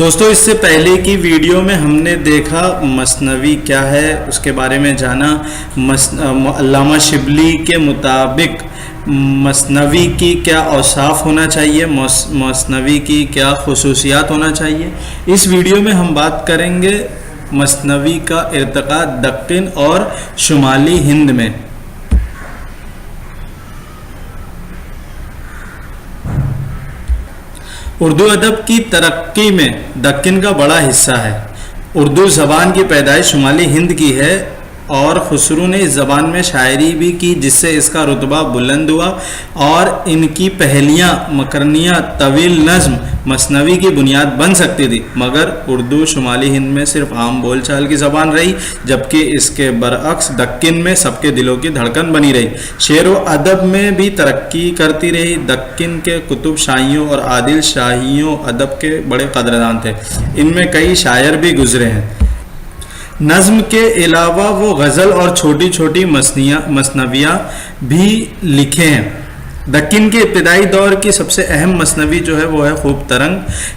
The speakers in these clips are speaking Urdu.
دوستو اس سے پہلے کی ویڈیو میں ہم نے دیکھا مثنوی کیا ہے، اس کے بارے میں جانا۔ علامہ شبلی کے مطابق مثنوی کی کیا اوصاف ہونا چاہیے، مثنوی کی کیا خصوصیات ہونا چاہیے۔ اس ویڈیو میں ہم بات کریں گے مثنوی کا ارتقاء دکن اور شمالی ہند میں۔ اردو ادب کی ترقی میں دکن کا بڑا حصہ ہے۔ اردو زبان کی پیدائش شمالی ہند کی ہے اور خسرو نے اس زبان میں شاعری بھی کی، جس سے اس کا رتبہ بلند ہوا اور ان کی پہلیاں مکرنیاں طویل نظم مثنوی کی بنیاد بن سکتی تھی، مگر اردو شمالی ہند میں صرف عام بول چال کی زبان رہی، جبکہ اس کے برعکس دکن میں سب کے دلوں کی دھڑکن بنی رہی۔ شعر و ادب میں بھی ترقی کرتی رہی۔ دکن کے قطب شاہیوں اور عادل شاہیوں ادب کے بڑے قدردان تھے، ان میں کئی شاعر بھی گزرے ہیں۔ نظم کے علاوہ وہ غزل اور چھوٹی چھوٹی مثنویاں بھی لکھے ہیں۔ دکن کے ابتدائی دور کی سب سے اہم مثنوی جو ہے وہ ہے خوب ترنگ۔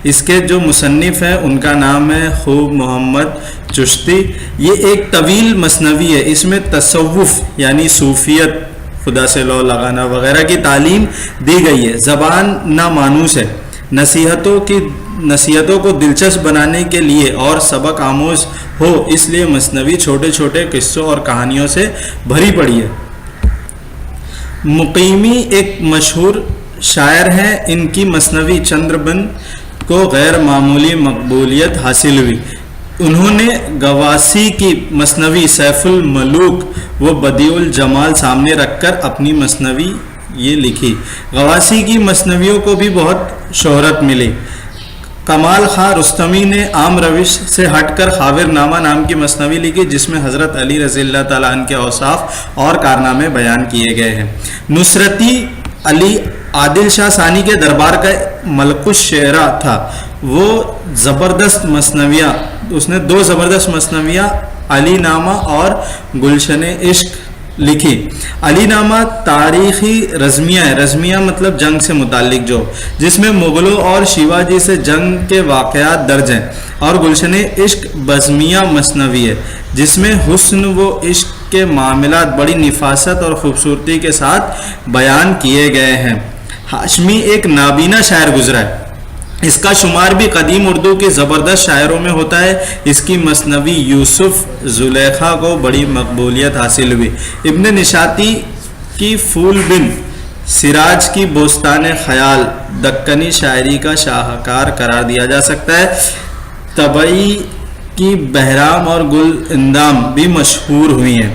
اس کے جو مصنف ہیں ان کا نام ہے خوب محمد چشتی۔ یہ ایک طویل مثنوی ہے، اس میں تصوف یعنی صوفیت، خدا سے لو لگانا وغیرہ کی تعلیم دی گئی ہے۔ زبان نامانوس ہے، نصیحتوں کو دلچسپ بنانے کے لیے اور سبق آموز ہو، اس لیے مثنوی چھوٹے چھوٹے قصوں اور کہانیوں سے بھری پڑی ہے۔ مقیمی ایک مشہور شاعر ہیں، ان کی مثنوی چندربن کو غیر معمولی مقبولیت حاصل ہوئی۔ انہوں نے گواسی کی مثنوی سیف الملوک و بدیع الجمال سامنے رکھ کر اپنی مثنوی یہ لکھی۔ گواسی کی مثنویوں کو بھی بہت شہرت ملی۔ کمال خاں رستمی نے عام روش سے ہٹ کر خاور نامہ نام کی مثنوی لکھی، جس میں حضرت علی رضی اللہ تعالیٰ عنہ کے اوصاف اور کارنامے بیان کیے گئے ہیں۔ نصرتی علی عادل شاہ ثانی کے دربار کا ملک الشعراء تھا، وہ زبردست مثنویاں، اس نے 2 زبردست مثنویاں علی نامہ اور گلشن عشق لکھی۔ علی نامہ تاریخی رزمیہ ہے، رزمیہ مطلب جنگ سے متعلق جس میں مغلوں اور شیواجی سے جنگ کے واقعات درج ہیں، اور گلشن عشق بزمیہ مثنوی ہے، جس میں حسن و عشق کے معاملات بڑی نفاست اور خوبصورتی کے ساتھ بیان کیے گئے ہیں۔ ہاشمی ایک نابینا شاعر گزرا ہے، اس کا شمار بھی قدیم اردو کے زبردست شاعروں میں ہوتا ہے۔ اس کی مثنوی یوسف زلیخا کو بڑی مقبولیت حاصل ہوئی۔ ابن نشاطی کی پھول بن، سراج کی بوستان خیال دکنی شاعری کا شاہکار قرار دیا جا سکتا ہے۔ طبعی کی بہرام اور گل اندام بھی مشہور ہوئی ہیں۔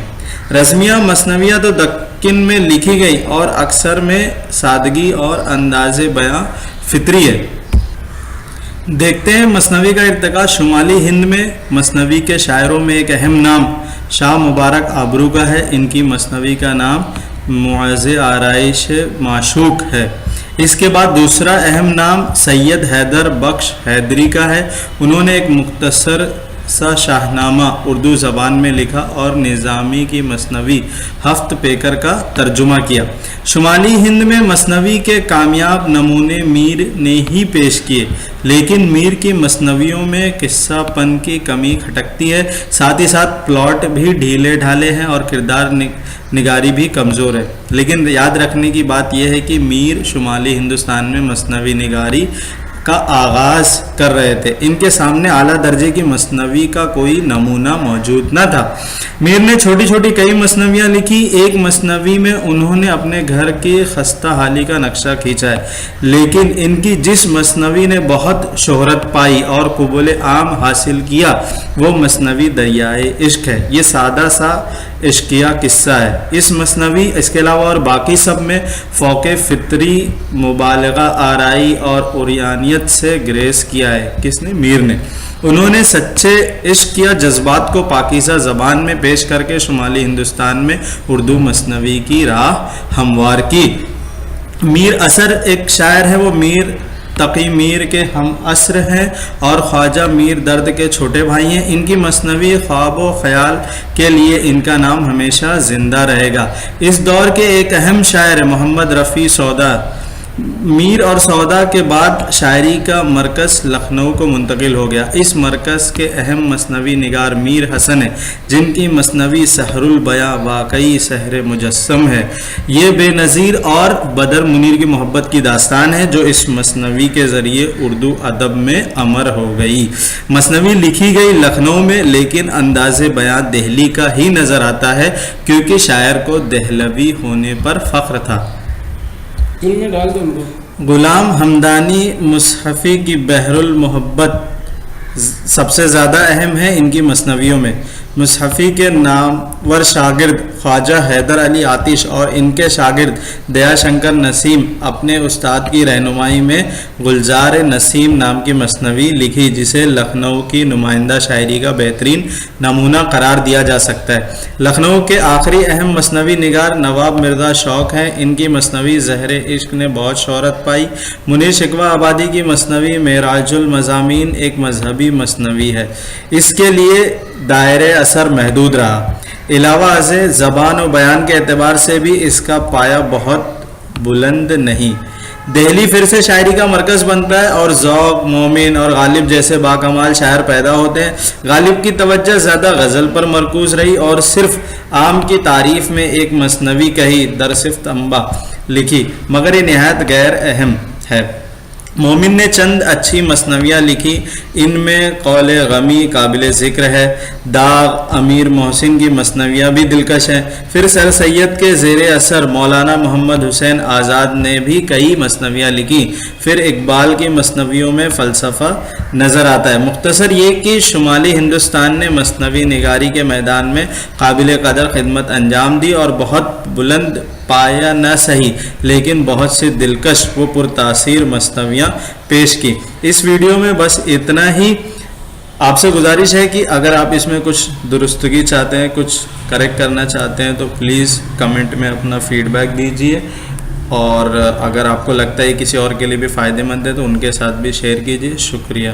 رزمیہ مثنویہ تو دکن میں لکھی گئی اور اکثر میں سادگی اور انداز بیاں فطری ہے۔ دیکھتے ہیں مثنوی کا ارتقاء شمالی ہند میں۔ مثنوی کے شاعروں میں ایک اہم نام شاہ مبارک آبرو کا ہے۔ ان کی مثنوی کا نام معز آرائش معشوق ہے۔ اس کے بعد دوسرا اہم نام سید حیدر بخش حیدری کا ہے۔ انہوں نے ایک مختصر سا شاہنامہ اردو زبان میں لکھا اور نظامی کی مثنوی ہفت پیکر کا ترجمہ کیا۔ شمالی ہند میں مثنوی کے کامیاب نمونے میر نے ہی پیش کیے، لیکن میر کی مثنویوں میں قصہ پن کی کمی کھٹکتی ہے، ساتھ ہی ساتھ پلاٹ بھی ڈھیلے ڈھالے ہیں اور کردار نگاری بھی کمزور ہے۔ لیکن یاد رکھنے کی بات یہ ہے کہ میر شمالی ہندوستان میں مثنوی نگاری کا آغاز کر رہے تھے، ان کے سامنے اعلیٰ درجے کی مثنوی کا کوئی نمونہ موجود نہ تھا۔ میر نے چھوٹی چھوٹی کئی مثنویاں لکھی۔ ایک مثنوی میں انہوں نے اپنے گھر کی خستہ حالی کا نقشہ کھینچا ہے، لیکن ان کی جس مثنوی نے بہت شہرت پائی اور قبول عام حاصل کیا وہ مثنوی دریائے عشق ہے۔ یہ سادہ سا عشقیہ قصہ ہے۔ اس مثنوی اس کے علاوہ اور باقی سب میں فوق فطری مبالغہ آرائی اور عریانیت سے گریز کیا ہے۔ کس نے؟ میر نے۔ انہوں نے سچے عشق یا جذبات کو پاکیزہ زبان میں پیش کر کے شمالی ہندوستان میں اردو مثنوی کی راہ ہموار کی۔ میر اثر ایک شاعر ہے، وہ میر تقی میر کے ہم عصر ہیں اور خواجہ میر درد کے چھوٹے بھائی ہیں۔ ان کی مثنوی خواب و خیال کے لیے ان کا نام ہمیشہ زندہ رہے گا۔ اس دور کے ایک اہم شاعر محمد رفیع سودا میر اور سودا کے بعد شاعری کا مرکز لکھنؤ کو منتقل ہو گیا. اس مرکز کے اہم مثنوی نگار میر حسن ہیں جن کی مثنوی سحر البیاں واقعی سحر مجسم ہے. یہ بے نظیر اور بدر منیر کی محبت کی داستان ہے جو اس مثنوی کے ذریعے اردو ادب میں امر ہو گئی. مثنوی لکھی گئی لکھنؤ میں لیکن انداز بیاں دہلی کا ہی نظر آتا ہے کیونکہ شاعر کو دہلوی ہونے پر فخر تھا. غلام حمدانی مصحفی کی بحر المحبت سب سے زیادہ اہم ہے ان کی مثنویوں میں. مصحفی کے نامور شاگرد خواجہ حیدر علی آتش اور ان کے شاگرد دیا شنکر نسیم اپنے استاد کی رہنمائی میں گلزار نسیم نام کی مثنوی لکھی جسے لکھنؤ کی نمائندہ شاعری کا بہترین نمونہ قرار دیا جا سکتا ہے. لکھنؤ کے آخری اہم مثنوی نگار نواب مرزا شوق ہیں. ان کی مثنوی زہر عشق نے بہت شہرت پائی. منیر شکوہ آبادی کی مثنوی معراج المضامین ایک مذہبی مثنوی ہے. اس کے لیے دائرۂ اثر محدود رہا. علاوہ ازیں زبان و بیان کے اعتبار سے بھی اس کا پایہ بہت بلند نہیں. دہلی پھر سے شاعری کا مرکز بنتا ہے اور ذوق، مومن اور غالب جیسے باکمال شاعر پیدا ہوتے ہیں. غالب کی توجہ زیادہ غزل پر مرکوز رہی اور صرف عام کی تعریف میں ایک مثنوی کہی درصفت انبا لکھی مگر یہ نہایت غیر اہم ہے. مومن نے چند اچھی مثنویاں لکھی. ان میں قول غمی قابل ذکر ہے. داغ امیر محسن کی مثنویاں بھی دلکش ہیں. پھر سر سید کے زیر اثر مولانا محمد حسین آزاد نے بھی کئی مثنویاں لکھی. پھر اقبال کی مثنویوں میں فلسفہ نظر آتا ہے. مختصر یہ کہ شمالی ہندوستان نے مثنوی نگاری کے میدان میں قابل قدر خدمت انجام دی اور بہت بلند پایا نہ سہی لیکن بہت سی دلکش و پرتاثیر مثنویاں پیش کی. اس ویڈیو میں بس اتنا ہی. آپ سے گزارش ہے کہ اگر آپ اس میں کچھ درستگی چاہتے ہیں، کچھ کریکٹ کرنا چاہتے ہیں تو پلیز کمنٹ میں اپنا فیڈ بیک دیجیے اور اگر آپ کو لگتا ہے کسی اور کے لیے بھی فائدہ مند ہے تو ان کے ساتھ بھی شیئر کیجیے. شکریہ.